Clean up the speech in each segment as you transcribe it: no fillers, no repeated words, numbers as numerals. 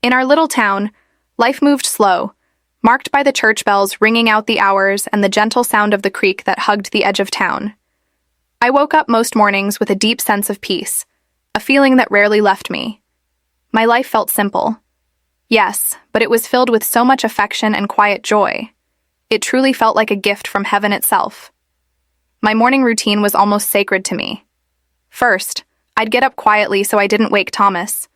In our little town, life moved slow, marked by the church bells ringing out the hours and the gentle sound of the creek that hugged the edge of town. I woke up most mornings with a deep sense of peace, a feeling that rarely left me. My life felt simple. Yes, but it was filled with so much affection and quiet joy. It truly felt like a gift from heaven itself. My morning routine was almost sacred to me. First, I'd get up quietly so I didn't wake Thomas.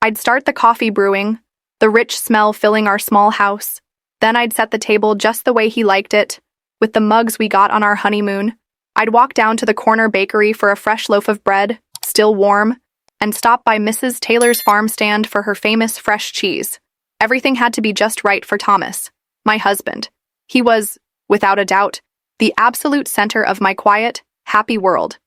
I'd start the coffee brewing, the rich smell filling our small house. Then I'd set the table just the way he liked it, with the mugs we got on our honeymoon. I'd walk down to the corner bakery for a fresh loaf of bread, still warm, and stop by Mrs. Taylor's farm stand for her famous fresh cheese. Everything had to be just right for Thomas, my husband. He was, without a doubt, the absolute center of my quiet, happy world.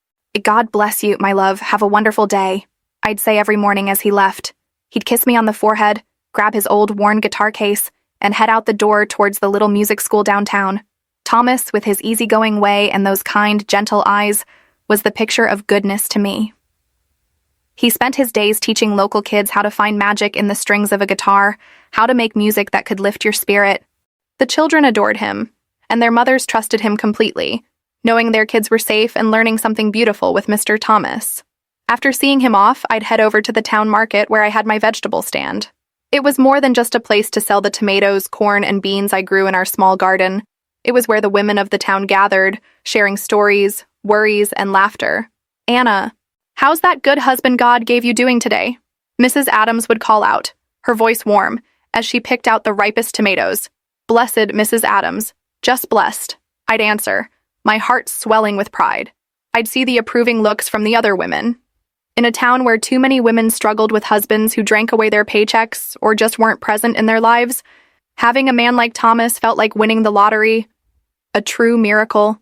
"God bless you, my love. Have a wonderful day," I'd say every morning as he left. He'd kiss me on the forehead, grab his old worn guitar case, and head out the door towards the little music school downtown. Thomas, with his easygoing way and those kind, gentle eyes, was the picture of goodness to me. He spent his days teaching local kids how to find magic in the strings of a guitar, how to make music that could lift your spirit. The children adored him, and their mothers trusted him completely, knowing their kids were safe and learning something beautiful with Mr. Thomas. After seeing him off, I'd head over to the town market where I had my vegetable stand. It was more than just a place to sell the tomatoes, corn, and beans I grew in our small garden. It was where the women of the town gathered, sharing stories, worries, and laughter. "Anna, how's that good husband God gave you doing today?" Mrs. Adams would call out, her voice warm, as she picked out the ripest tomatoes. "Blessed Mrs. Adams, just blessed," I'd answer, my heart swelling with pride. I'd see the approving looks from the other women. In a town where too many women struggled with husbands who drank away their paychecks or just weren't present in their lives, having a man like Thomas felt like winning the lottery, a true miracle.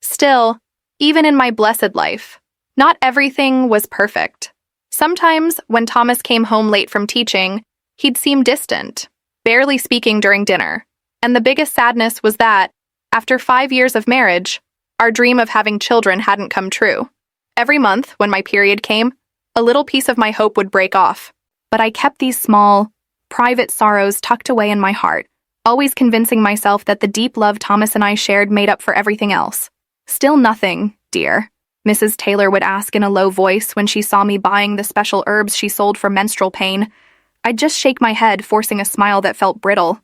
Still, even in my blessed life, not everything was perfect. Sometimes, when Thomas came home late from teaching, he'd seem distant, barely speaking during dinner. And the biggest sadness was that, after 5 years of marriage, our dream of having children hadn't come true. Every month, when my period came, a little piece of my hope would break off. But I kept these small, private sorrows tucked away in my heart, always convincing myself that the deep love Thomas and I shared made up for everything else. "Still nothing, dear?" Mrs. Taylor would ask in a low voice when she saw me buying the special herbs she sold for menstrual pain. I'd just shake my head, forcing a smile that felt brittle.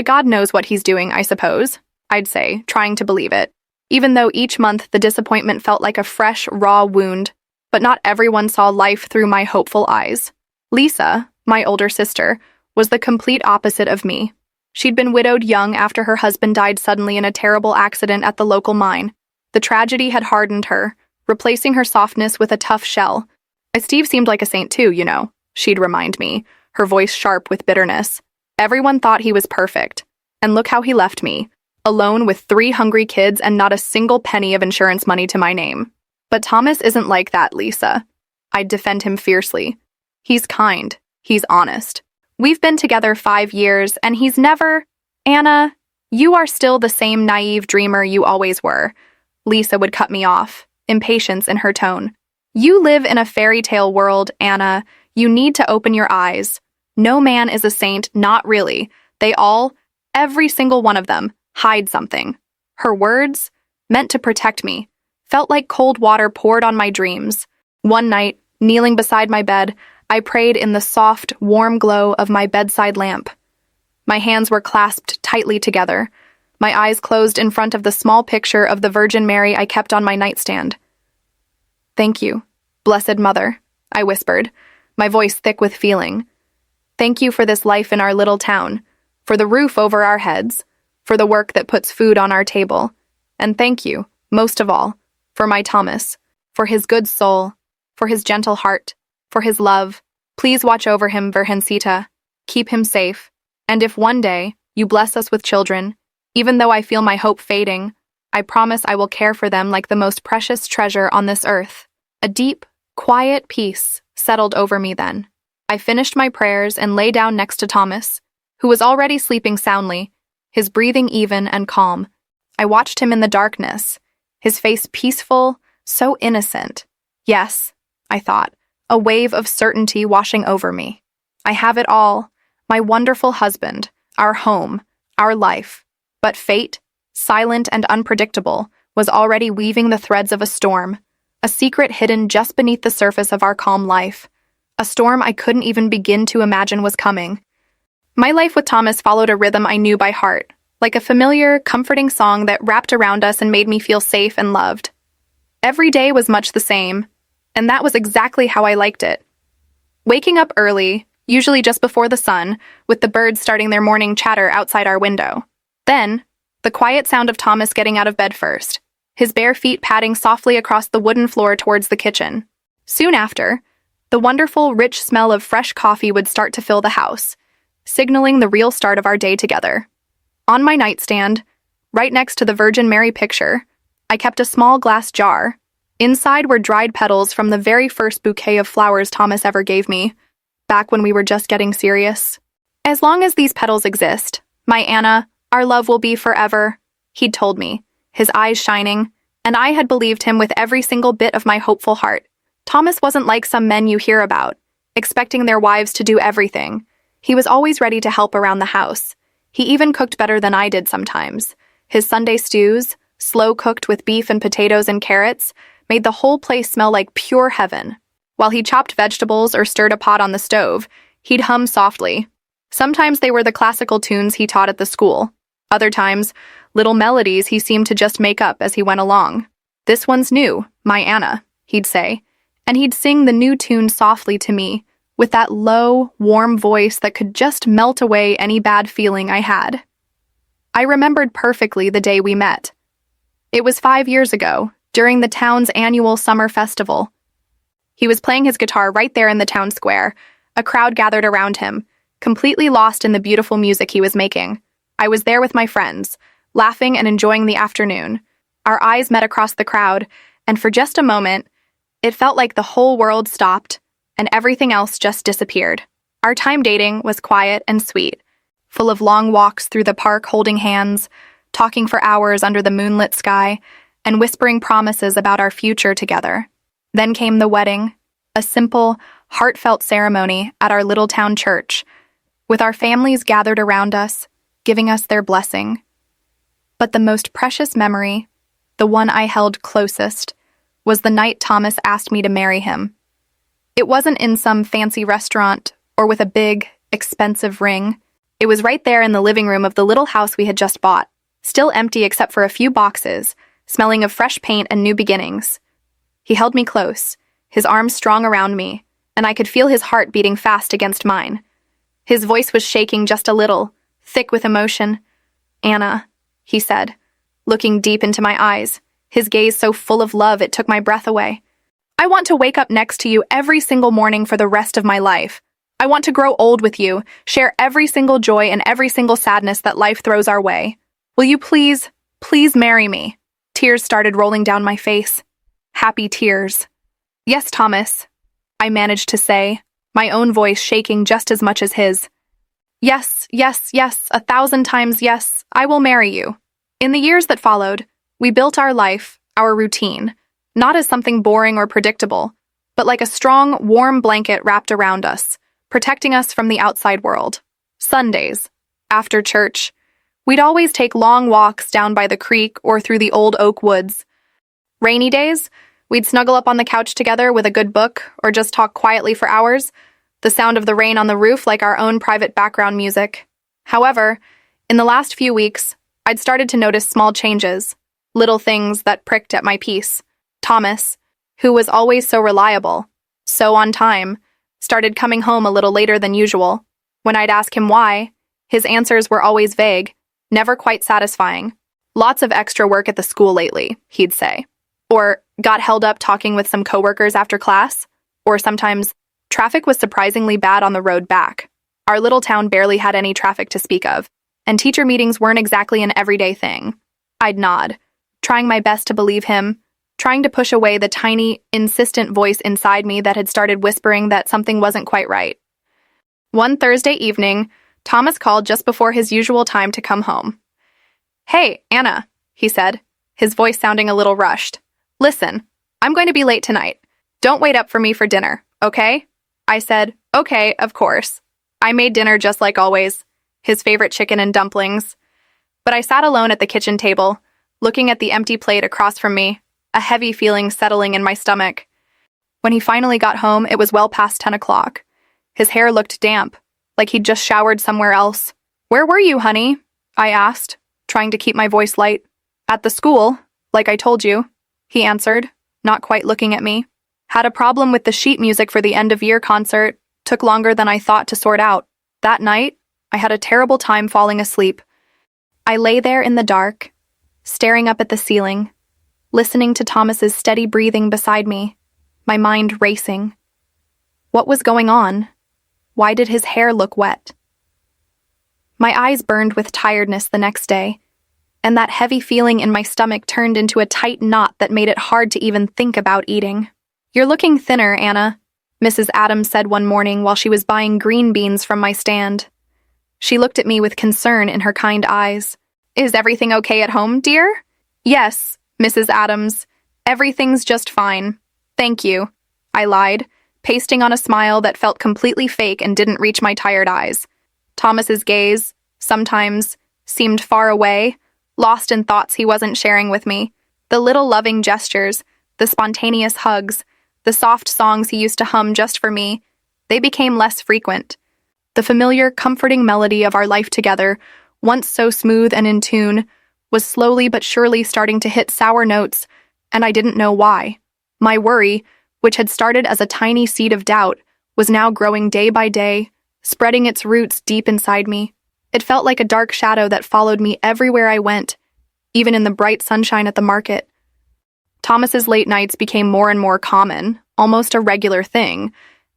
"God knows what he's doing, I suppose," I'd say, trying to believe it, even though each month the disappointment felt like a fresh, raw wound. But not everyone saw life through my hopeful eyes. Lisa, my older sister, was the complete opposite of me. She'd been widowed young after her husband died suddenly in a terrible accident at the local mine. The tragedy had hardened her, replacing her softness with a tough shell. "Steve seemed like a saint too, you know," she'd remind me, her voice sharp with bitterness. "Everyone thought he was perfect. And look how he left me, alone with 3 hungry kids and not a single penny of insurance money to my name." "But Thomas isn't like that, Lisa." I'd defend him fiercely. "He's kind. He's honest. We've been together 5 years, and he's never—" "Anna, you are still the same naive dreamer you always were," Lisa would cut me off, impatience in her tone. "You live in a fairy tale world, Anna. You need to open your eyes. No man is a saint, not really. They all, every single one of them, hide something." Her words, meant to protect me, felt like cold water poured on my dreams. One night, kneeling beside my bed, I prayed in the soft, warm glow of my bedside lamp. My hands were clasped tightly together, my eyes closed in front of the small picture of the Virgin Mary I kept on my nightstand. "Thank you, Blessed Mother," I whispered, my voice thick with feeling. "Thank you for this life in our little town, for the roof over our heads, for the work that puts food on our table, and thank you, most of all, for my Thomas, for his good soul, for his gentle heart, for his love. Please watch over him, Virgencita. Keep him safe, and if one day you bless us with children, even though I feel my hope fading, I promise I will care for them like the most precious treasure on this earth." A deep, quiet peace settled over me then. I finished my prayers and lay down next to Thomas, who was already sleeping soundly, his breathing even and calm. I watched him in the darkness, his face peaceful, so innocent. Yes, I thought, a wave of certainty washing over me. I have it all. My wonderful husband, our home, our life. But fate, silent and unpredictable, was already weaving the threads of a storm, a secret hidden just beneath the surface of our calm life. A storm I couldn't even begin to imagine was coming. My life with Thomas followed a rhythm I knew by heart, like a familiar, comforting song that wrapped around us and made me feel safe and loved. Every day was much the same, and that was exactly how I liked it. Waking up early, usually just before the sun, with the birds starting their morning chatter outside our window. Then, the quiet sound of Thomas getting out of bed first, his bare feet padding softly across the wooden floor towards the kitchen. Soon after, the wonderful, rich smell of fresh coffee would start to fill the house, signaling the real start of our day together. On my nightstand, right next to the Virgin Mary picture, I kept a small glass jar. Inside were dried petals from the very first bouquet of flowers Thomas ever gave me, back when we were just getting serious. As long as these petals exist, my Anna, our love will be forever, he'd told me, his eyes shining, and I had believed him with every single bit of my hopeful heart. Thomas wasn't like some men you hear about, expecting their wives to do everything. He was always ready to help around the house. He even cooked better than I did sometimes. His Sunday stews, slow cooked with beef and potatoes and carrots, made the whole place smell like pure heaven. While he chopped vegetables or stirred a pot on the stove, he'd hum softly. Sometimes they were the classical tunes he taught at the school. Other times, little melodies he seemed to just make up as he went along. "This one's new, my Anna," he'd say, and he'd sing the new tune softly to me, with that low, warm voice that could just melt away any bad feeling I had. I remembered perfectly the day we met. It was 5 years ago, during the town's annual summer festival. He was playing his guitar right there in the town square. A crowd gathered around him, completely lost in the beautiful music he was making. I was there with my friends, laughing and enjoying the afternoon. Our eyes met across the crowd, and for just a moment, it felt like the whole world stopped, and everything else just disappeared. Our time dating was quiet and sweet, full of long walks through the park holding hands, talking for hours under the moonlit sky, and whispering promises about our future together. Then came the wedding, a simple, heartfelt ceremony at our little town church, with our families gathered around us, giving us their blessing. But the most precious memory, the one I held closest, was the night Thomas asked me to marry him. It wasn't in some fancy restaurant or with a big, expensive ring. It was right there in the living room of the little house we had just bought, still empty except for a few boxes, smelling of fresh paint and new beginnings. He held me close, his arms strong around me, and I could feel his heart beating fast against mine. His voice was shaking just a little, thick with emotion. "Anna," he said, looking deep into my eyes, his gaze so full of love it took my breath away. "I want to wake up next to you every single morning for the rest of my life. I want to grow old with you, share every single joy and every single sadness that life throws our way. Will you please, please marry me?" Tears started rolling down my face. Happy tears. "Yes, Thomas," I managed to say, my own voice shaking just as much as his. "Yes, yes, yes, 1,000 times yes, I will marry you." In the years that followed, we built our life, our routine, not as something boring or predictable, but like a strong, warm blanket wrapped around us, protecting us from the outside world. Sundays, after church, we'd always take long walks down by the creek or through the old oak woods. Rainy days, we'd snuggle up on the couch together with a good book or just talk quietly for hours, the sound of the rain on the roof like our own private background music. However, in the last few weeks, I'd started to notice small changes, little things that pricked at my peace. Thomas, who was always so reliable, so on time, started coming home a little later than usual. When I'd ask him why, his answers were always vague, never quite satisfying. "Lots of extra work at the school lately," he'd say. Or, "Got held up talking with some coworkers after class." Or sometimes, "Traffic was surprisingly bad on the road back." Our little town barely had any traffic to speak of, and teacher meetings weren't exactly an everyday thing. I'd nod, trying my best to believe him, trying to push away the tiny, insistent voice inside me that had started whispering that something wasn't quite right. One Thursday evening, Thomas called just before his usual time to come home. "Hey, Anna," he said, his voice sounding a little rushed. "Listen, I'm going to be late tonight. Don't wait up for me for dinner, okay?" I said, "Okay, of course." I made dinner just like always, his favorite chicken and dumplings. But I sat alone at the kitchen table, looking at the empty plate across from me, a heavy feeling settling in my stomach. When he finally got home, it was well past 10 o'clock. His hair looked damp, like he'd just showered somewhere else. "Where were you, honey?" I asked, trying to keep my voice light. "At the school, like I told you," he answered, not quite looking at me. "Had a problem with the sheet music for the end-of-year concert. Took longer than I thought to sort out. That night, I had a terrible time falling asleep. I lay there in the dark, staring up at the ceiling, listening to Thomas's steady breathing beside me, my mind racing. What was going on? Why did his hair look wet? My eyes burned with tiredness the next day, and that heavy feeling in my stomach turned into a tight knot that made it hard to even think about eating. "You're looking thinner, Anna," Mrs. Adams said one morning while she was buying green beans from my stand. She looked at me with concern in her kind eyes. "Is everything okay at home, dear?" "Yes, Mrs. Adams. Everything's just fine. Thank you," I lied, pasting on a smile that felt completely fake and didn't reach my tired eyes. Thomas's gaze, sometimes, seemed far away, lost in thoughts he wasn't sharing with me. The little loving gestures, the spontaneous hugs, the soft songs he used to hum just for me, they became less frequent. The familiar, comforting melody of our life together, once so smooth and in tune, was slowly but surely starting to hit sour notes, and I didn't know why. My worry, which had started as a tiny seed of doubt, was now growing day by day, spreading its roots deep inside me. It felt like a dark shadow that followed me everywhere I went, even in the bright sunshine at the market. Thomas's late nights became more and more common, almost a regular thing,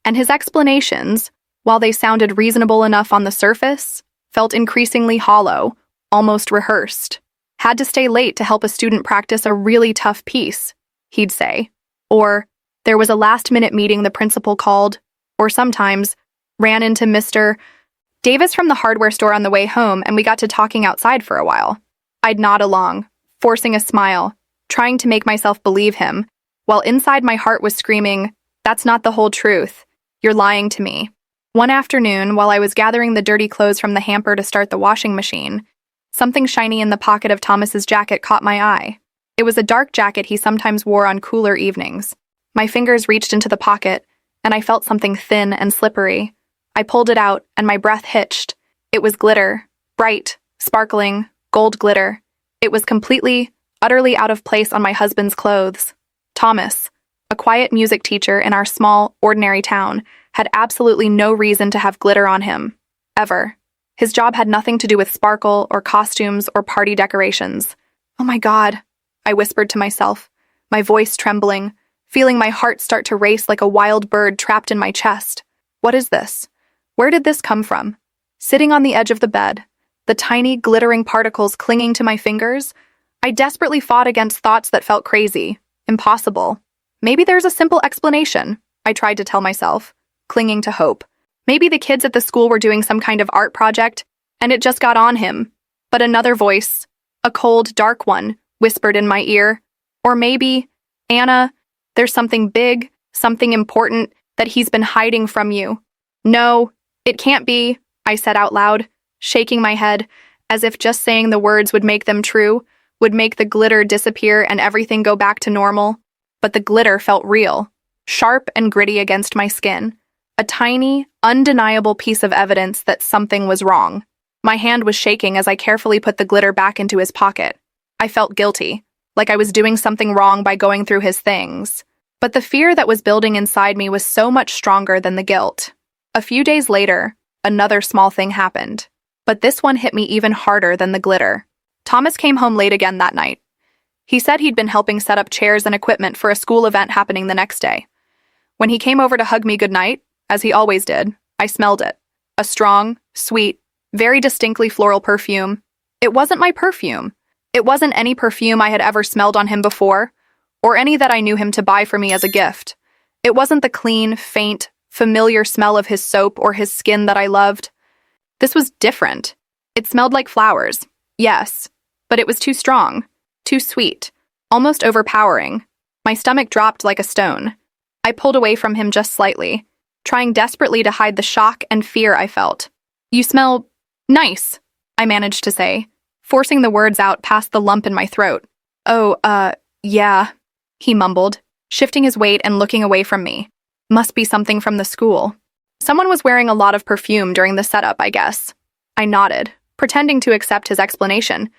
and his explanations, while they sounded reasonable enough on the surface, felt increasingly hollow, almost rehearsed. "Had to stay late to help a student practice a really tough piece," he'd say. Or, "There was a last-minute meeting the principal called," or sometimes, "Ran into Mr. Davis from the hardware store on the way home and we got to talking outside for a while." I'd nod along, forcing a smile, trying to make myself believe him, while inside my heart was screaming, "That's not the whole truth. You're lying to me." One afternoon, while I was gathering the dirty clothes from the hamper to start the washing machine, something shiny in the pocket of Thomas's jacket caught my eye. It was a dark jacket he sometimes wore on cooler evenings. My fingers reached into the pocket, and I felt something thin and slippery. I pulled it out, and my breath hitched. It was glitter, bright, sparkling, gold glitter. It was completely, utterly out of place on my husband's clothes. Thomas, a quiet music teacher in our small, ordinary town, had absolutely no reason to have glitter on him. Ever. His job had nothing to do with sparkle or costumes or party decorations. "Oh my God," I whispered to myself, my voice trembling, feeling my heart start to race like a wild bird trapped in my chest. "What is this? Where did this come from?" Sitting on the edge of the bed, the tiny, glittering particles clinging to my fingers, I desperately fought against thoughts that felt crazy, impossible. Maybe there's a simple explanation, I tried to tell myself, clinging to hope. Maybe the kids at the school were doing some kind of art project, and it just got on him. But another voice, a cold, dark one, whispered in my ear. Or maybe, "Anna, there's something big, something important that he's been hiding from you." "No, it can't be," I said out loud, shaking my head, as if just saying the words would make them true, would make the glitter disappear and everything go back to normal. But the glitter felt real, sharp and gritty against my skin. A tiny, undeniable piece of evidence that something was wrong. My hand was shaking as I carefully put the glitter back into his pocket. I felt guilty, like I was doing something wrong by going through his things. But the fear that was building inside me was so much stronger than the guilt. A few days later, another small thing happened. But this one hit me even harder than the glitter. Thomas came home late again that night. He said he'd been helping set up chairs and equipment for a school event happening the next day. When he came over to hug me goodnight, as he always did, I smelled it. A strong, sweet, very distinctly floral perfume. It wasn't my perfume. It wasn't any perfume I had ever smelled on him before, or any that I knew him to buy for me as a gift. It wasn't the clean, faint, familiar smell of his soap or his skin that I loved. This was different. It smelled like flowers, yes, but it was too strong, too sweet, almost overpowering. My stomach dropped like a stone. I pulled away from him just slightly. trying desperately to hide the shock and fear I felt. "You smell nice," I managed to say, forcing the words out past the lump in my throat. "Oh, yeah," he mumbled, shifting his weight and looking away from me. "Must be something from the school. Someone was wearing a lot of perfume during the setup, I guess." I nodded, pretending to accept his explanation,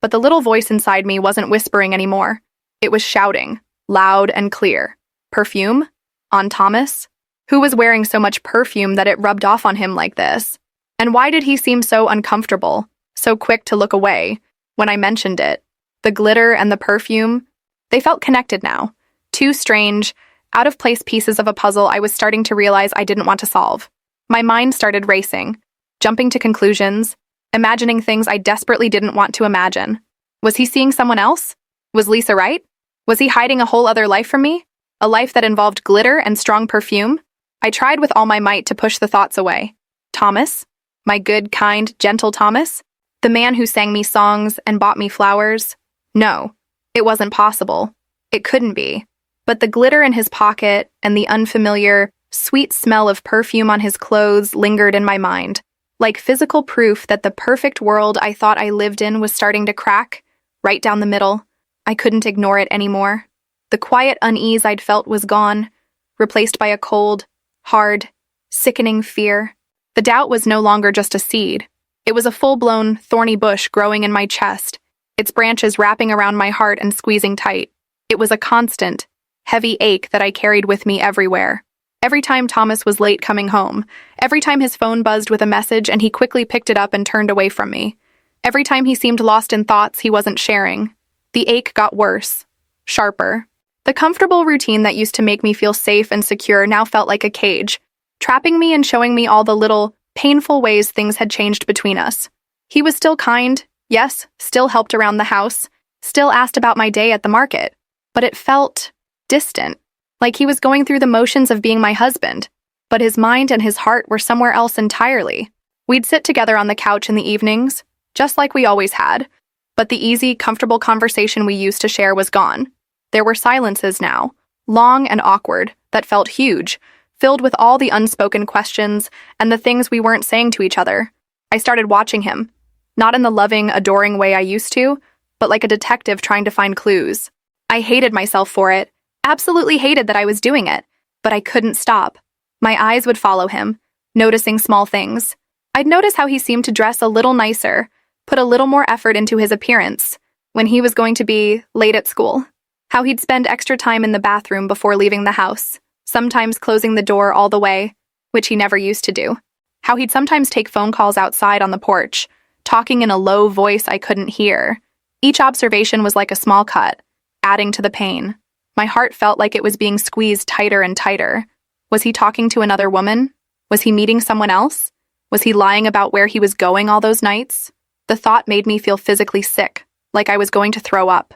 but the little voice inside me wasn't whispering anymore. It was shouting, loud and clear. Perfume? On Thomas? Who was wearing so much perfume that it rubbed off on him like this? And why did he seem so uncomfortable, so quick to look away, when I mentioned it? The glitter and the perfume? They felt connected now. Two strange, out-of-place pieces of a puzzle I was starting to realize I didn't want to solve. My mind started racing, jumping to conclusions, imagining things I desperately didn't want to imagine. Was he seeing someone else? Was Lisa right? Was he hiding a whole other life from me? A life that involved glitter and strong perfume? I tried with all my might to push the thoughts away. Thomas? My good, kind, gentle Thomas? The man who sang me songs and bought me flowers? No, it wasn't possible. It couldn't be. But the glitter in his pocket and the unfamiliar, sweet smell of perfume on his clothes lingered in my mind, like physical proof that the perfect world I thought I lived in was starting to crack, right down the middle. I couldn't ignore it anymore. The quiet unease I'd felt was gone, replaced by a cold, hard, sickening fear. The doubt was no longer just a seed. It was a full-blown, thorny bush growing in my chest, its branches wrapping around my heart and squeezing tight. It was a constant, heavy ache that I carried with me everywhere. Every time Thomas was late coming home, every time his phone buzzed with a message and he quickly picked it up and turned away from me, every time he seemed lost in thoughts he wasn't sharing, the ache got worse, sharper. The comfortable routine that used to make me feel safe and secure now felt like a cage, trapping me and showing me all the little, painful ways things had changed between us. He was still kind, yes, still helped around the house, still asked about my day at the market, but it felt distant, like he was going through the motions of being my husband, but his mind and his heart were somewhere else entirely. We'd sit together on the couch in the evenings, just like we always had, but the easy, comfortable conversation we used to share was gone. There were silences now, long and awkward, that felt huge, filled with all the unspoken questions and the things we weren't saying to each other. I started watching him, not in the loving, adoring way I used to, but like a detective trying to find clues. I hated myself for it, absolutely hated that I was doing it, but I couldn't stop. My eyes would follow him, noticing small things. I'd notice how he seemed to dress a little nicer, put a little more effort into his appearance, when he was going to be late at school. How he'd spend extra time in the bathroom before leaving the house, sometimes closing the door all the way, which he never used to do. How he'd sometimes take phone calls outside on the porch, talking in a low voice I couldn't hear. Each observation was like a small cut, adding to the pain. My heart felt like it was being squeezed tighter and tighter. Was he talking to another woman? Was he meeting someone else? Was he lying about where he was going all those nights? The thought made me feel physically sick, like I was going to throw up.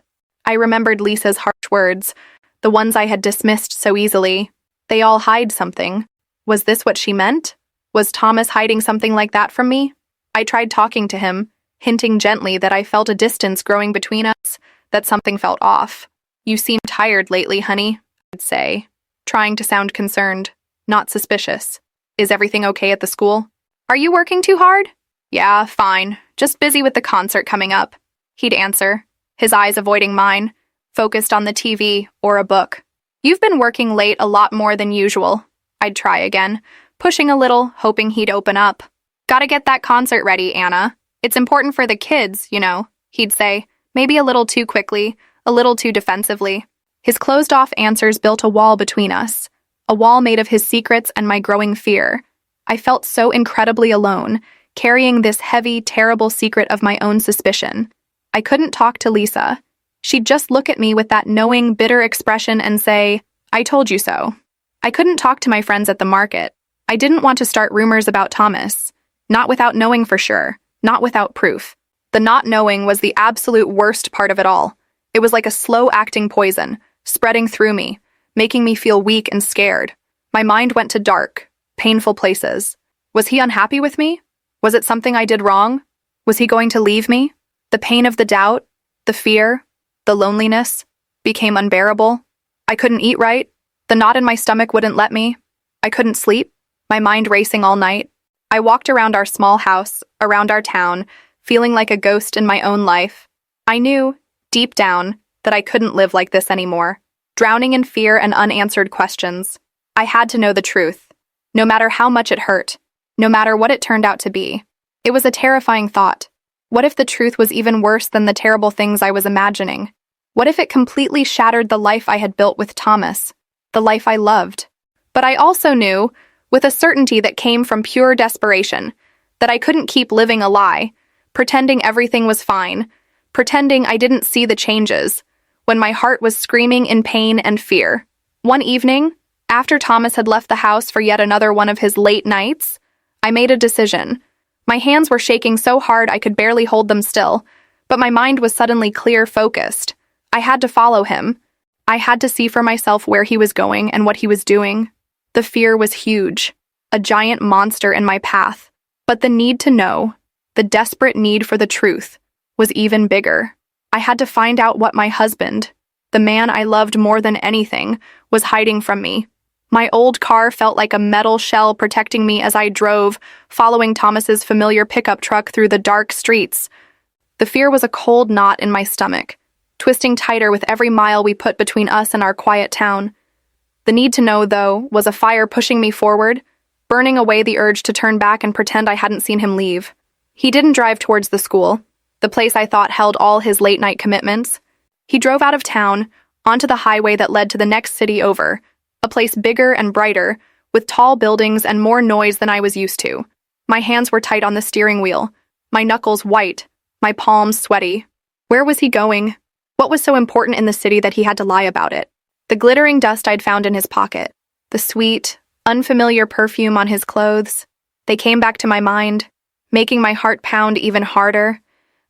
I remembered Lisa's harsh words, the ones I had dismissed so easily. They all hide something. Was this what she meant? Was Thomas hiding something like that from me? I tried talking to him, hinting gently that I felt a distance growing between us, that something felt off. "You seem tired lately, honey," I'd say, trying to sound concerned, not suspicious. "Is everything okay at the school?" "Are you working too hard?" "Yeah, fine. Just busy with the concert coming up," he'd answer, his eyes avoiding mine, focused on the TV or a book. "You've been working late a lot more than usual." I'd try again, pushing a little, hoping he'd open up. "Gotta get that concert ready, Anna. It's important for the kids, you know," he'd say, maybe a little too quickly, a little too defensively. His closed-off answers built a wall between us, a wall made of his secrets and my growing fear. I felt so incredibly alone, carrying this heavy, terrible secret of my own suspicion. I couldn't talk to Lisa. She'd just look at me with that knowing, bitter expression and say, "I told you so." I couldn't talk to my friends at the market. I didn't want to start rumors about Thomas. Not without knowing for sure, not without proof. The not knowing was the absolute worst part of it all. It was like a slow-acting poison, spreading through me, making me feel weak and scared. My mind went to dark, painful places. Was he unhappy with me? Was it something I did wrong? Was he going to leave me? The pain of the doubt, the fear, the loneliness became unbearable. I couldn't eat right. The knot in my stomach wouldn't let me. I couldn't sleep. my mind racing all night. I walked around our small house, around our town, feeling like a ghost in my own life. I knew, deep down, that I couldn't live like this anymore, drowning in fear and unanswered questions. I had to know the truth, no matter how much it hurt, no matter what it turned out to be. It was a terrifying thought. What if the truth was even worse than the terrible things I was imagining? What if it completely shattered the life I had built with Thomas, the life I loved? But I also knew, with a certainty that came from pure desperation, that I couldn't keep living a lie, pretending everything was fine, pretending I didn't see the changes, when my heart was screaming in pain and fear. One evening, after Thomas had left the house for yet another one of his late nights, I made a decision. My hands were shaking so hard I could barely hold them still, but my mind was suddenly clear-focused. I had to follow him. I had to see for myself where he was going and what he was doing. The fear was huge, a giant monster in my path. But the need to know, the desperate need for the truth, was even bigger. I had to find out what my husband, the man I loved more than anything, was hiding from me. My old car felt like a metal shell protecting me as I drove, following Thomas's familiar pickup truck through the dark streets. The fear was a cold knot in my stomach, twisting tighter with every mile we put between us and our quiet town. The need to know, though, was a fire pushing me forward, burning away the urge to turn back and pretend I hadn't seen him leave. He didn't drive towards the school, the place I thought held all his late-night commitments. He drove out of town, onto the highway that led to the next city over, a place bigger and brighter, with tall buildings and more noise than I was used to. My hands were tight on the steering wheel, my knuckles white, my palms sweaty. Where was he going? What was so important in the city that he had to lie about it? The glittering dust I'd found in his pocket, the sweet, unfamiliar perfume on his clothes, they came back to my mind, making my heart pound even harder,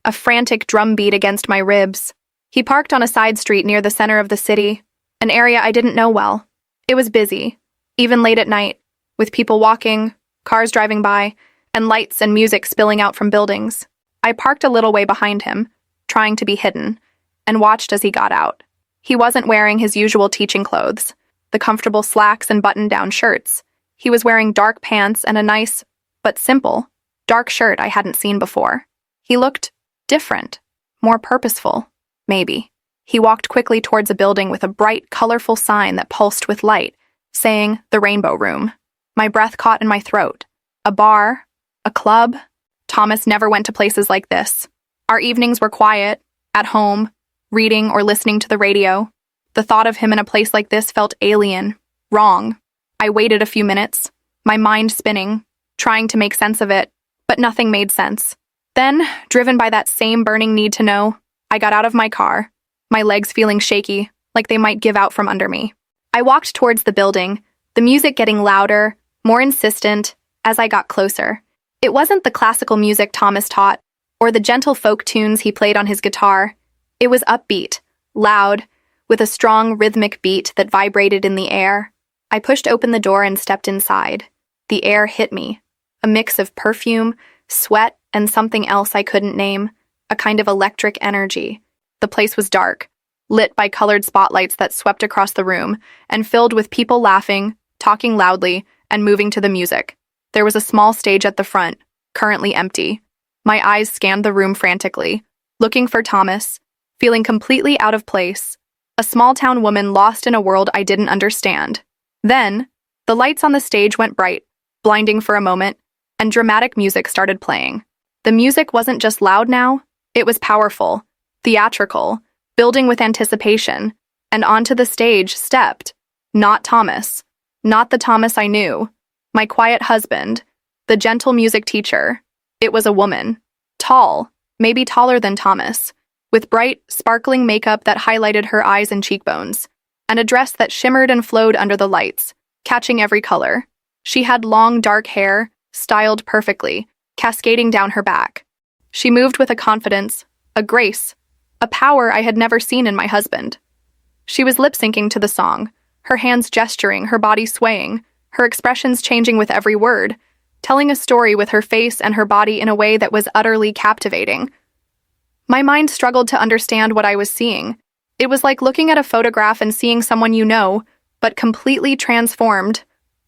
a frantic drumbeat against my ribs. He parked on a side street near the center of the city, an area I didn't know well. It was busy, even late at night, with people walking, cars driving by, and lights and music spilling out from buildings. I parked a little way behind him, trying to be hidden, and watched as he got out. He wasn't wearing his usual teaching clothes, the comfortable slacks and button-down shirts. He was wearing dark pants and a nice, but simple, dark shirt I hadn't seen before. He looked different, more purposeful, maybe. He walked quickly towards a building with a bright, colorful sign that pulsed with light, saying, "The Rainbow Room." My breath caught in my throat. A bar? A club? Thomas never went to places like this. Our evenings were quiet, at home, reading or listening to the radio. The thought of him in a place like this felt alien, wrong. I waited a few minutes, my mind spinning, trying to make sense of it, but nothing made sense. Then, driven by that same burning need to know, I got out of my car, my legs feeling shaky, like they might give out from under me. I walked towards the building, the music getting louder, more insistent, as I got closer. It wasn't the classical music Thomas taught, or the gentle folk tunes he played on his guitar. It was upbeat, loud, with a strong rhythmic beat that vibrated in the air. I pushed open the door and stepped inside. The air hit me, a mix of perfume, sweat, and something else I couldn't name, a kind of electric energy. The place was dark, lit by colored spotlights that swept across the room, and filled with people laughing, talking loudly, and moving to the music. There was a small stage at the front, currently empty. My eyes scanned the room frantically, looking for Thomas, feeling completely out of place, a small-town woman lost in a world I didn't understand. Then, the lights on the stage went bright, blinding for a moment, and dramatic music started playing. The music wasn't just loud now, it was powerful, theatrical, building with anticipation, and onto the stage stepped, not Thomas, not the Thomas I knew, my quiet husband, the gentle music teacher. It was a woman, tall, maybe taller than Thomas, with bright, sparkling makeup that highlighted her eyes and cheekbones, and a dress that shimmered and flowed under the lights, catching every color. She had long, dark hair, styled perfectly, cascading down her back. She moved with a confidence, a grace, a power I had never seen in my husband. She was lip-syncing to the song, her hands gesturing, her body swaying, her expressions changing with every word, telling a story with her face and her body in a way that was utterly captivating. My mind struggled to understand what I was seeing. It was like looking at a photograph and seeing someone you know, but completely transformed,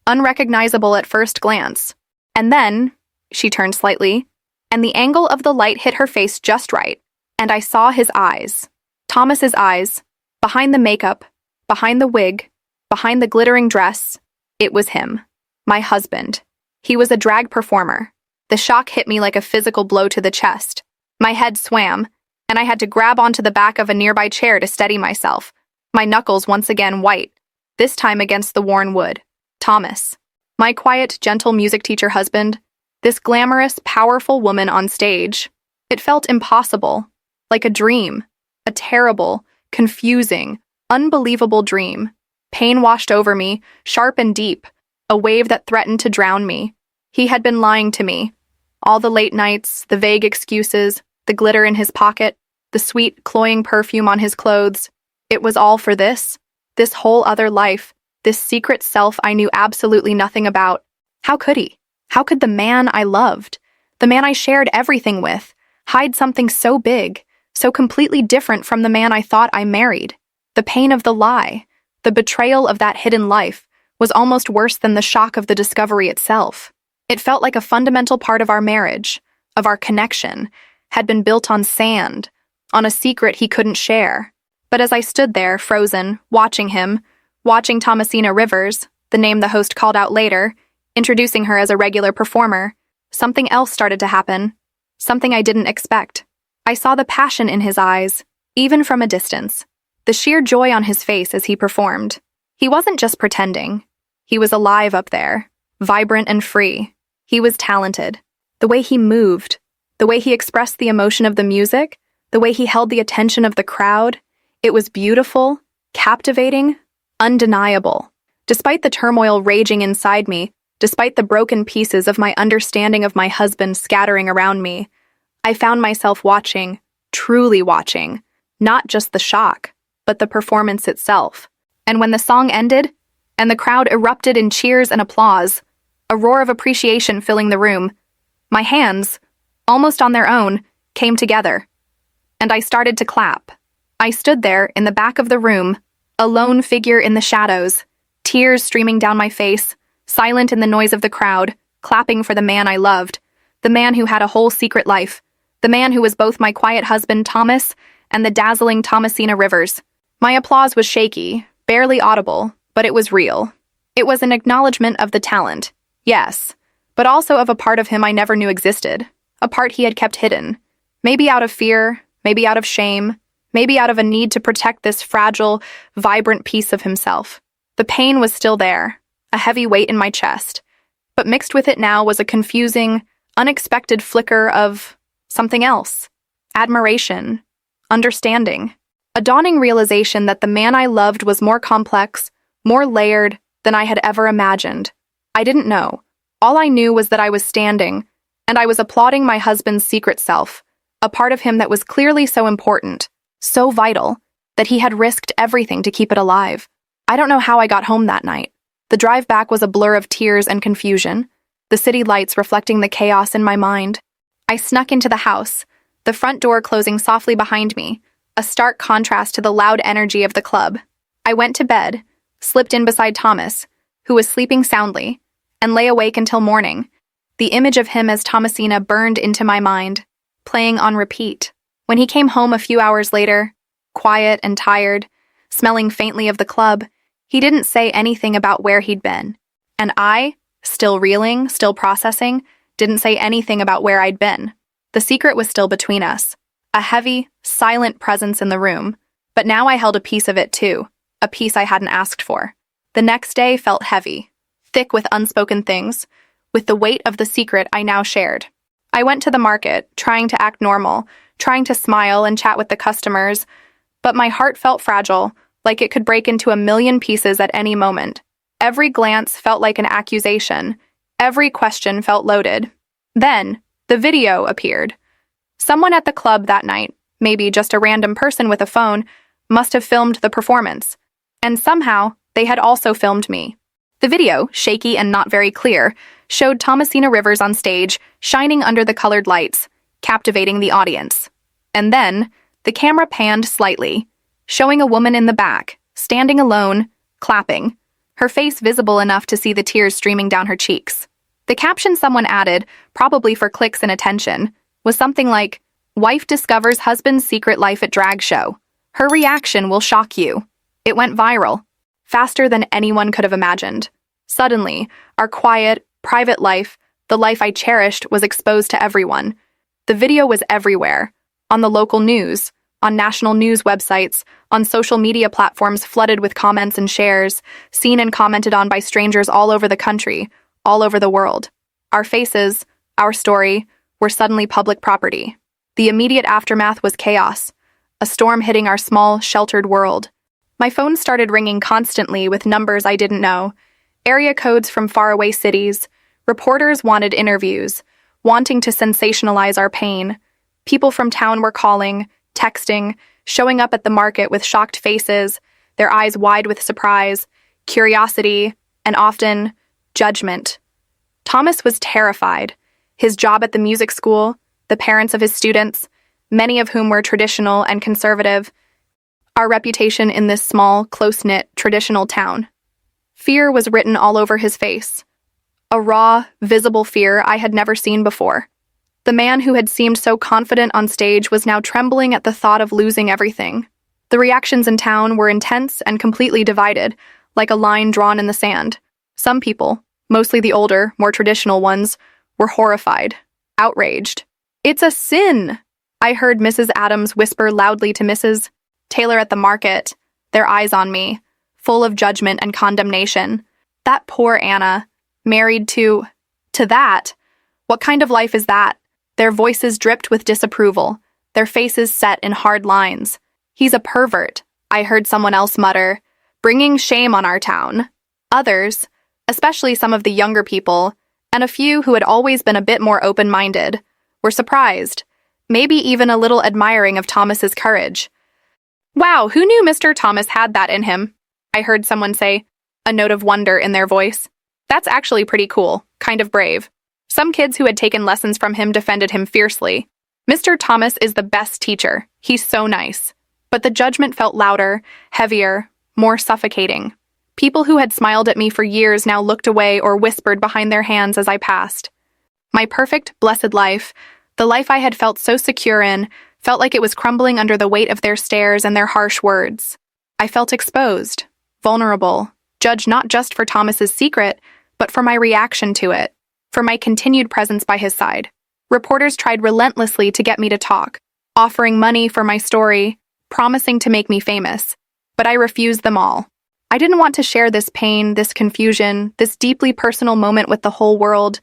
unrecognizable at first glance. And then, she turned slightly, and the angle of the light hit her face just right, and I saw his eyes. Thomas's eyes, behind the makeup, behind the wig, behind the glittering dress. It was him, my husband. He was a drag performer. The shock hit me like a physical blow to the chest. My head swam, and I had to grab onto the back of a nearby chair to steady myself, my knuckles once again white, this time against the worn wood. Thomas, my quiet, gentle music teacher husband, this glamorous, powerful woman on stage. It felt impossible, like a dream, a terrible, confusing, unbelievable dream. Pain washed over me, sharp and deep, a wave that threatened to drown me. He had been lying to me. All the late nights, the vague excuses, the glitter in his pocket, the sweet, cloying perfume on his clothes. It was all for this whole other life, this secret self I knew absolutely nothing about. How could he? How could the man I loved, the man I shared everything with, hide something so big, so completely different from the man I thought I married? The pain of the lie, the betrayal of that hidden life, was almost worse than the shock of the discovery itself. It felt like a fundamental part of our marriage, of our connection, had been built on sand, on a secret he couldn't share. But as I stood there, frozen, watching him, watching Thomasina Rivers, the name the host called out later, introducing her as a regular performer, something else started to happen, something I didn't expect. I saw the passion in his eyes, even from a distance, the sheer joy on his face as he performed. He wasn't just pretending. He was alive up there, vibrant and free. He was talented. The way he moved, the way he expressed the emotion of the music, the way he held the attention of the crowd, it was beautiful, captivating, undeniable. Despite the turmoil raging inside me, despite the broken pieces of my understanding of my husband scattering around me, I found myself watching, truly watching, not just the shock, but the performance itself. And when the song ended, and the crowd erupted in cheers and applause, a roar of appreciation filling the room, my hands, almost on their own, came together. And I started to clap. I stood there in the back of the room, a lone figure in the shadows, tears streaming down my face, silent in the noise of the crowd, clapping for the man I loved, the man who had a whole secret life, the man who was both my quiet husband, Thomas, and the dazzling Thomasina Rivers. My applause was shaky, barely audible, but it was real. It was an acknowledgement of the talent, yes, but also of a part of him I never knew existed, a part he had kept hidden, maybe out of fear, maybe out of shame, maybe out of a need to protect this fragile, vibrant piece of himself. The pain was still there, a heavy weight in my chest, but mixed with it now was a confusing, unexpected flicker of something else. Admiration, understanding, a dawning realization that the man I loved was more complex, more layered than I had ever imagined. I didn't know. All I knew was that I was standing, and I was applauding my husband's secret self, a part of him that was clearly so important, so vital, that he had risked everything to keep it alive. I don't know how I got home that night. The drive back was a blur of tears and confusion, the city lights reflecting the chaos in my mind. I snuck into the house, the front door closing softly behind me, a stark contrast to the loud energy of the club. I went to bed, slipped in beside Thomas, who was sleeping soundly, and lay awake until morning. The image of him as Thomasina burned into my mind, playing on repeat. When he came home a few hours later, quiet and tired, smelling faintly of the club, he didn't say anything about where he'd been. And I, still reeling, still processing, didn't say anything about where I'd been. The secret was still between us, a heavy, silent presence in the room, but now I held a piece of it too, a piece I hadn't asked for. The next day felt heavy, thick with unspoken things, with the weight of the secret I now shared. I went to the market, trying to act normal, trying to smile and chat with the customers, but my heart felt fragile, like it could break into a million pieces at any moment. Every glance felt like an accusation. Every question felt loaded. Then, the video appeared. Someone at the club that night, maybe just a random person with a phone, must have filmed the performance. And somehow, they had also filmed me. The video, shaky and not very clear, showed Thomasina Rivers on stage, shining under the colored lights, captivating the audience. And then, the camera panned slightly, showing a woman in the back, standing alone, clapping, her face visible enough to see the tears streaming down her cheeks. The caption someone added, probably for clicks and attention, was something like, "Wife discovers husband's secret life at drag show. Her reaction will shock you." It went viral, faster than anyone could have imagined. Suddenly, our quiet, private life, the life I cherished, was exposed to everyone. The video was everywhere, on the local news, on national news websites, on social media platforms flooded with comments and shares, seen and commented on by strangers all over the country, all over the world. Our faces, our story, were suddenly public property. The immediate aftermath was chaos, a storm hitting our small, sheltered world. My phone started ringing constantly with numbers I didn't know, area codes from faraway cities. Reporters wanted interviews, wanting to sensationalize our pain. People from town were calling, texting, showing up at the market with shocked faces, their eyes wide with surprise, curiosity, and often judgment. Thomas was terrified. His job at the music school, the parents of his students, many of whom were traditional and conservative, our reputation in this small, close-knit, traditional town. Fear was written all over his face. A raw, visible fear I had never seen before. The man who had seemed so confident on stage was now trembling at the thought of losing everything. The reactions in town were intense and completely divided, like a line drawn in the sand. Some people, mostly the older, more traditional ones, were horrified, outraged. "It's a sin!" I heard Mrs. Adams whisper loudly to Mrs. Taylor at the market, their eyes on me, full of judgment and condemnation. That poor Anna, married to that. What kind of life is that? Their voices dripped with disapproval, their faces set in hard lines. "He's a pervert," I heard someone else mutter, "bringing shame on our town." Others, especially some of the younger people, and a few who had always been a bit more open-minded, were surprised, maybe even a little admiring of Thomas's courage. "Wow, who knew Mr. Thomas had that in him?" I heard someone say, a note of wonder in their voice. "That's actually pretty cool, kind of brave." Some kids who had taken lessons from him defended him fiercely. "Mr. Thomas is the best teacher. He's so nice." But the judgment felt louder, heavier, more suffocating. People who had smiled at me for years now looked away or whispered behind their hands as I passed. My perfect, blessed life, the life I had felt so secure in, felt like it was crumbling under the weight of their stares and their harsh words. I felt exposed, vulnerable, judged not just for Thomas's secret, but for my reaction to it, for my continued presence by his side. Reporters tried relentlessly to get me to talk, offering money for my story, promising to make me famous, but I refused them all. I didn't want to share this pain, this confusion, this deeply personal moment with the whole world,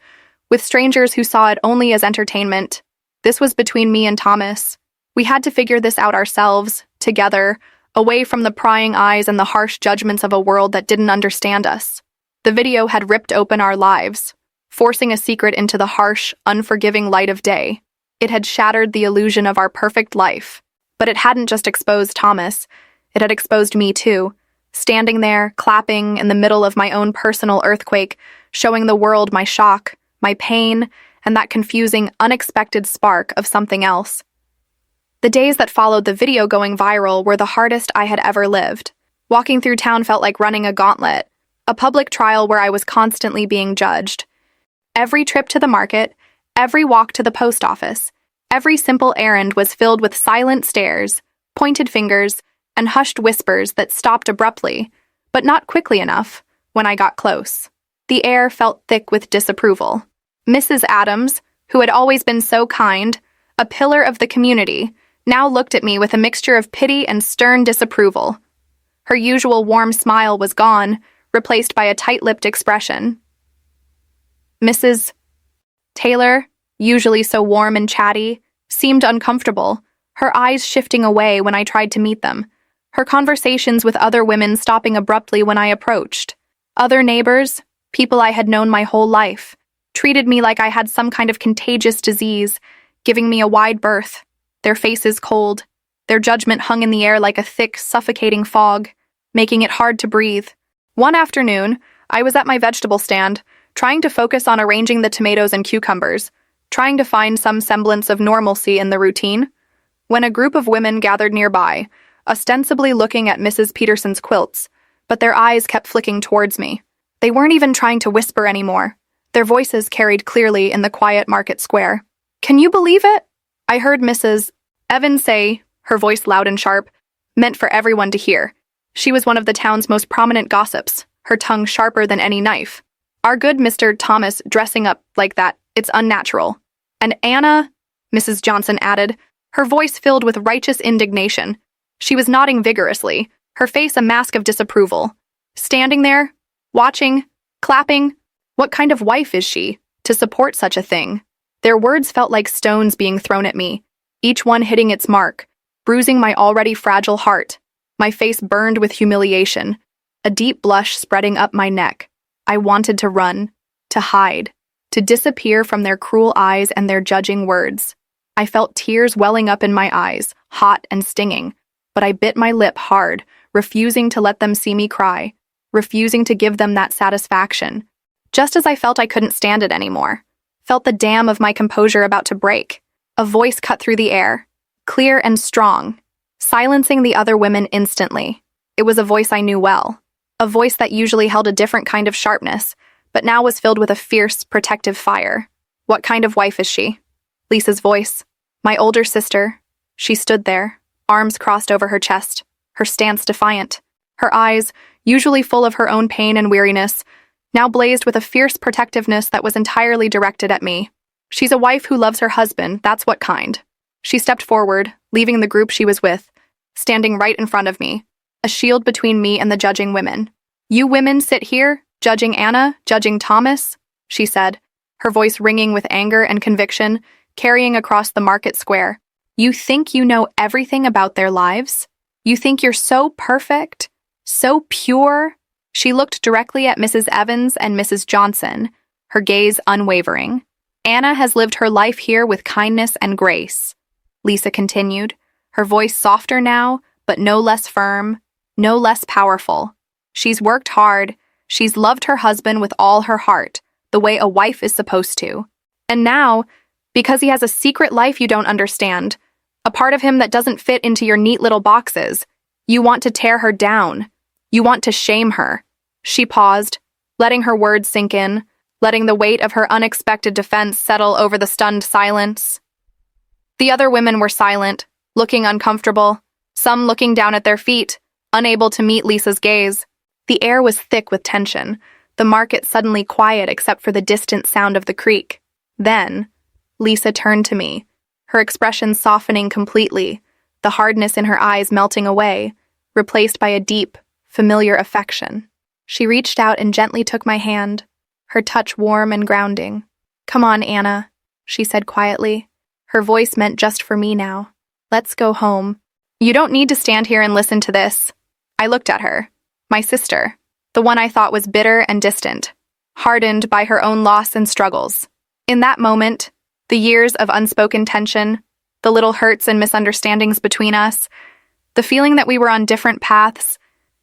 with strangers who saw it only as entertainment. This was between me and Thomas. We had to figure this out ourselves, together, away from the prying eyes and the harsh judgments of a world that didn't understand us. The video had ripped open our lives, forcing a secret into the harsh, unforgiving light of day. It had shattered the illusion of our perfect life. But it hadn't just exposed Thomas, it had exposed me too, standing there, clapping in the middle of my own personal earthquake, showing the world my shock, my pain, and that confusing, unexpected spark of something else. The days that followed the video going viral were the hardest I had ever lived. Walking through town felt like running a gauntlet, a public trial where I was constantly being judged. Every trip to the market, every walk to the post office, every simple errand was filled with silent stares, pointed fingers, and hushed whispers that stopped abruptly, but not quickly enough, when I got close. The air felt thick with disapproval. Mrs. Adams, who had always been so kind, a pillar of the community, now looked at me with a mixture of pity and stern disapproval. Her usual warm smile was gone, replaced by a tight-lipped expression. Mrs. Taylor, usually so warm and chatty, seemed uncomfortable, her eyes shifting away when I tried to meet them, her conversations with other women stopping abruptly when I approached. Other neighbors, people I had known my whole life, treated me like I had some kind of contagious disease, giving me a wide berth, their faces cold, their judgment hung in the air like a thick, suffocating fog, making it hard to breathe. One afternoon, I was at my vegetable stand, trying to focus on arranging the tomatoes and cucumbers, trying to find some semblance of normalcy in the routine, when a group of women gathered nearby, ostensibly looking at Mrs. Peterson's quilts, but their eyes kept flicking towards me. They weren't even trying to whisper anymore. Their voices carried clearly in the quiet market square. "Can you believe it?" I heard Mrs. Evans say, her voice loud and sharp, meant for everyone to hear. She was one of the town's most prominent gossips, her tongue sharper than any knife. "Our good Mr. Thomas dressing up like that, it's unnatural." "And Anna," Mrs. Johnson added, her voice filled with righteous indignation. She was nodding vigorously, her face a mask of disapproval. Standing there, watching, clapping. What kind of wife is she, to support such a thing? Their words felt like stones being thrown at me, each one hitting its mark, bruising my already fragile heart. My face burned with humiliation, a deep blush spreading up my neck. I wanted to run, to hide, to disappear from their cruel eyes and their judging words. I felt tears welling up in my eyes, hot and stinging, but I bit my lip hard, refusing to let them see me cry, refusing to give them that satisfaction. Just as I felt I couldn't stand it anymore, felt the dam of my composure about to break, a voice cut through the air, clear and strong, silencing the other women instantly. It was a voice I knew well, a voice that usually held a different kind of sharpness, but now was filled with a fierce, protective fire. "What kind of wife is she?" Lisa's voice. My older sister. She stood there, arms crossed over her chest, her stance defiant. Her eyes, usually full of her own pain and weariness, now blazed with a fierce protectiveness that was entirely directed at me. "She's a wife who loves her husband, that's what kind." She stepped forward, leaving the group she was with, standing right in front of me, a shield between me and the judging women. "You women sit here, judging Anna, judging Thomas," she said, her voice ringing with anger and conviction, carrying across the market square. "You think you know everything about their lives? You think you're so perfect, so pure?" She looked directly at Mrs. Evans and Mrs. Johnson, her gaze unwavering. "Anna has lived her life here with kindness and grace," Lisa continued, her voice softer now, but no less firm, no less powerful. "She's worked hard, she's loved her husband with all her heart, the way a wife is supposed to. And now, because he has a secret life you don't understand, a part of him that doesn't fit into your neat little boxes, you want to tear her down. You want to shame her." She paused, letting her words sink in, letting the weight of her unexpected defense settle over the stunned silence. The other women were silent, looking uncomfortable, some looking down at their feet, unable to meet Lisa's gaze. The air was thick with tension, the market suddenly quiet except for the distant sound of the creek. Then, Lisa turned to me, her expression softening completely, the hardness in her eyes melting away, replaced by a deep, familiar affection. She reached out and gently took my hand, her touch warm and grounding. "Come on, Anna," she said quietly. Her voice meant just for me now. "Let's go home. You don't need to stand here and listen to this." I looked at her, my sister, the one I thought was bitter and distant, hardened by her own loss and struggles. In that moment, the years of unspoken tension, the little hurts and misunderstandings between us, the feeling that we were on different paths,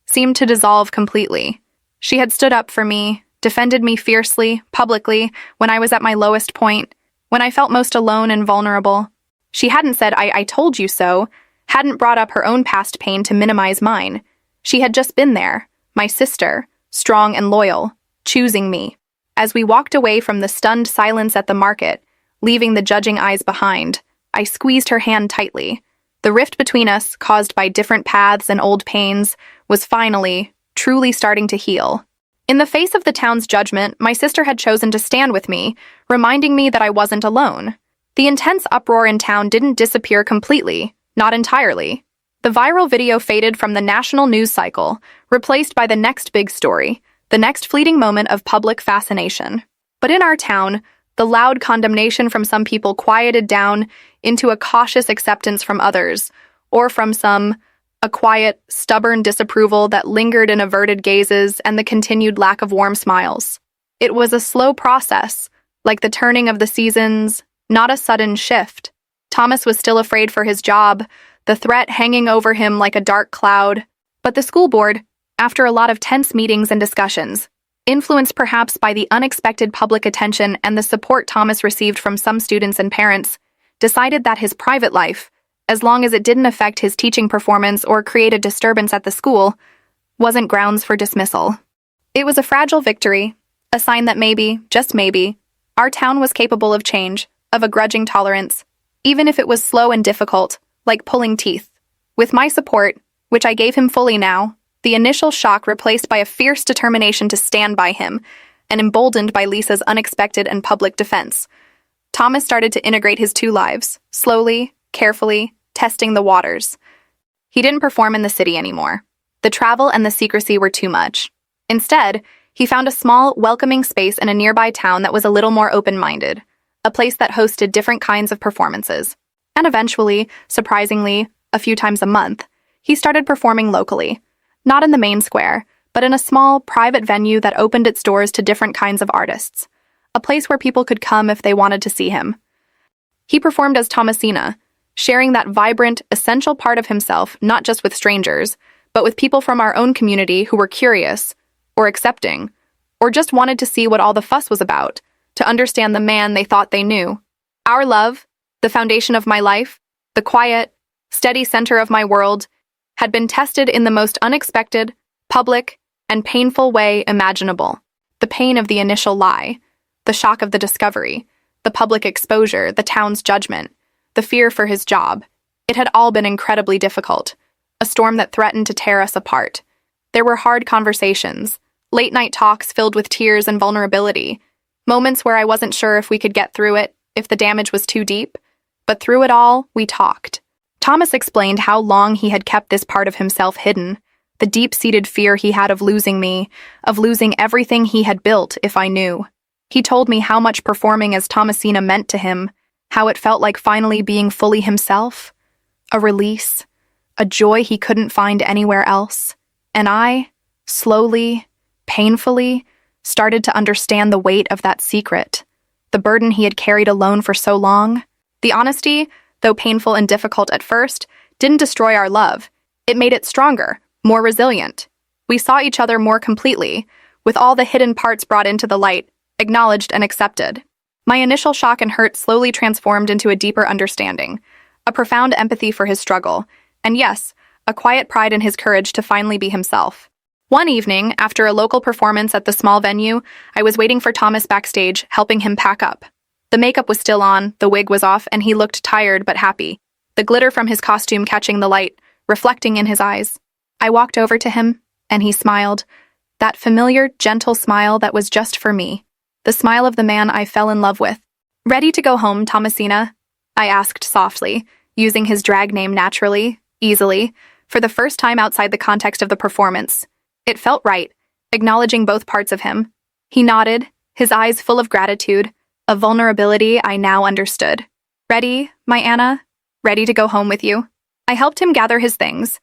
seemed to dissolve completely. She had stood up for me, defended me fiercely, publicly, when I was at my lowest point, when I felt most alone and vulnerable. She hadn't said, I told you so, hadn't brought up her own past pain to minimize mine. She had just been there, my sister, strong and loyal, choosing me. As we walked away from the stunned silence at the market, leaving the judging eyes behind, I squeezed her hand tightly. The rift between us, caused by different paths and old pains, was finally, truly starting to heal. In the face of the town's judgment, my sister had chosen to stand with me, reminding me that I wasn't alone. The intense uproar in town didn't disappear completely, not entirely. The viral video faded from the national news cycle, replaced by the next big story, the next fleeting moment of public fascination. But in our town, the loud condemnation from some people quieted down into a cautious acceptance from others, or from some, a quiet, stubborn disapproval that lingered in averted gazes and the continued lack of warm smiles. It was a slow process, like the turning of the seasons, not a sudden shift. Thomas was still afraid for his job, the threat hanging over him like a dark cloud. But the school board, after a lot of tense meetings and discussions, influenced perhaps by the unexpected public attention and the support Thomas received from some students and parents, decided that his private life, as long as it didn't affect his teaching performance or create a disturbance at the school, wasn't grounds for dismissal. It was a fragile victory, a sign that maybe, just maybe, our town was capable of change, of a grudging tolerance, even if it was slow and difficult, like pulling teeth. With my support, which I gave him fully now, the initial shock replaced by a fierce determination to stand by him, and emboldened by Lisa's unexpected and public defense, Thomas started to integrate his two lives, slowly, carefully, testing the waters. He didn't perform in the city anymore. The travel and the secrecy were too much. Instead, he found a small, welcoming space in a nearby town that was a little more open-minded, a place that hosted different kinds of performances. And eventually, surprisingly, a few times a month, he started performing locally, not in the main square, but in a small, private venue that opened its doors to different kinds of artists, a place where people could come if they wanted to see him. He performed as Thomasina, sharing that vibrant, essential part of himself not just with strangers, but with people from our own community who were curious, or accepting, or just wanted to see what all the fuss was about, to understand the man they thought they knew. Our love, the foundation of my life, the quiet, steady center of my world, had been tested in the most unexpected, public, and painful way imaginable. The pain of the initial lie, the shock of the discovery, the public exposure, the town's judgment, the fear for his job. It had all been incredibly difficult, a storm that threatened to tear us apart. There were hard conversations, late-night talks filled with tears and vulnerability, moments where I wasn't sure if we could get through it, if the damage was too deep. But through it all, we talked. Thomas explained how long he had kept this part of himself hidden, the deep-seated fear he had of losing me, of losing everything he had built if I knew. He told me how much performing as Thomasina meant to him, how it felt like finally being fully himself, a release, a joy he couldn't find anywhere else. And I, slowly, painfully, started to understand the weight of that secret, the burden he had carried alone for so long. The honesty, though painful and difficult at first, didn't destroy our love. It made it stronger, more resilient. We saw each other more completely, with all the hidden parts brought into the light, acknowledged and accepted. My initial shock and hurt slowly transformed into a deeper understanding, a profound empathy for his struggle, and yes, a quiet pride in his courage to finally be himself. One evening, after a local performance at the small venue, I was waiting for Thomas backstage, helping him pack up. The makeup was still on, the wig was off, and he looked tired but happy, the glitter from his costume catching the light, reflecting in his eyes. I walked over to him, and he smiled, that familiar, gentle smile that was just for me, the smile of the man I fell in love with. "Ready to go home, Thomasina?" I asked softly, using his drag name naturally, easily, for the first time outside the context of the performance. It felt right, acknowledging both parts of him. He nodded, his eyes full of gratitude, a vulnerability I now understood. "Ready, my Anna? Ready to go home with you?" I helped him gather his things,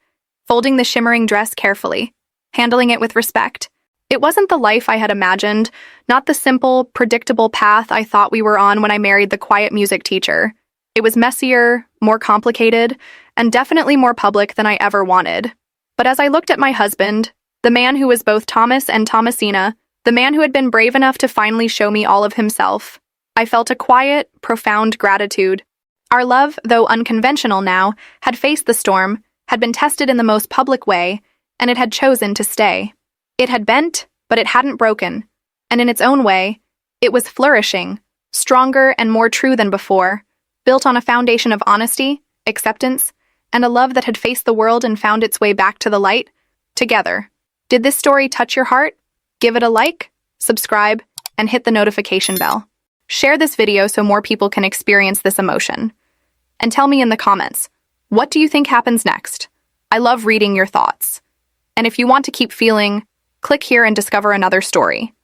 folding the shimmering dress carefully, handling it with respect. It wasn't the life I had imagined, not the simple, predictable path I thought we were on when I married the quiet music teacher. It was messier, more complicated, and definitely more public than I ever wanted. But as I looked at my husband, the man who was both Thomas and Thomasina, the man who had been brave enough to finally show me all of himself, I felt a quiet, profound gratitude. Our love, though unconventional now, had faced the storm, had been tested in the most public way, and it had chosen to stay. It had bent, but it hadn't broken, and in its own way, it was flourishing, stronger and more true than before, built on a foundation of honesty, acceptance, and a love that had faced the world and found its way back to the light, together. Did this story touch your heart? Give it a like, subscribe, and hit the notification bell. Share this video so more people can experience this emotion. And tell me in the comments, what do you think happens next? I love reading your thoughts. And if you want to keep feeling, click here and discover another story.